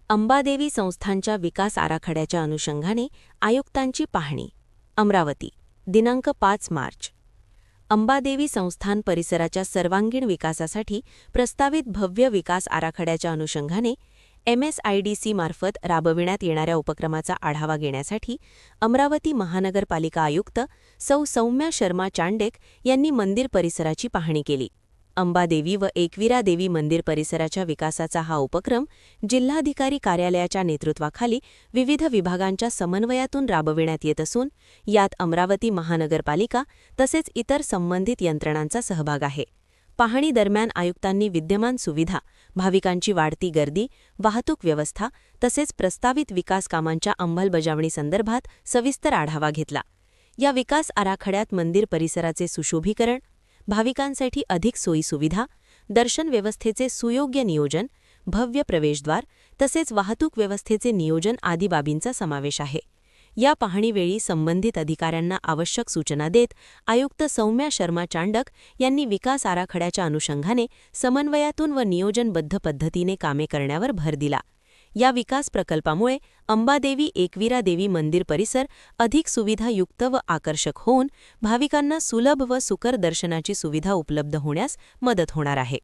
अंबादेवी संस्थानच्या विकास आराखड्याच्या अनुषंगाने आयुक्तांची पाहणी. अमरावती, दिनांक 5 मार्च. अंबादेवी संस्थान परिसराच्या सर्वांगीण विकासासाठी प्रस्तावित भव्य विकास आराखड्याच्या अनुषंगाने MSIDC मार्फत राबविण्यात येणाऱ्या उपक्रमाचा आढावा घेण्यासाठी अमरावती महानगरपालिका आयुक्त सौ सौम्या शर्मा चांडेक यांनी मंदिर परिसराची पाहणी केली. अंबादेवी व एकविरा देवी मंदिर परिसराच्या विकासाचा हा उपक्रम जिल्हाधिकारी कार्यालयाच्या नेतृत्वाखाली विविध विभागांच्या समन्वयातून राबविण्यात येत असून यात अमरावती महानगरपालिका तसेच इतर संबंधित यंत्रणांचा सहभाग आहे. पाहणी दरम्यान आयुक्तांनी विद्यमान सुविधा, भाविकांची वाढती गर्दी, वाहतूक व्यवस्था तसेच प्रस्तावित विकास कामांच्या अंमलबजावणीसंदर्भात सविस्तर आढावा घेतला. या विकास आराखड्यात मंदिर परिसराचे सुशोभीकरण, भाविकांसाठी अधिक सोयीसुविधा, दर्शन व्यवस्थेचे सुयोग्य नियोजन, भव्य प्रवेशद्वार तसेच वाहतूक व्यवस्थेचे नियोजन आदी बाबींचा समावेश आहे. या पाहणीवेळी संबंधित अधिकाऱ्यांना आवश्यक सूचना देत आयुक्त सौम्या शर्मा चांडक यांनी विकास आराखड्याच्या अनुषंगाने समन्वयातून व नियोजनबद्ध पद्धतीने कामे करण्यावर भर दिला. या विकास प्रकल्पामुळे अंबादेवी एकविरा देवी मंदिर परिसर अधिक सुविधायुक्त व आकर्षक होऊन भाविकांना सुलभ व सुकर दर्शनाची सुविधा उपलब्ध होण्यास मदत होणार आहे.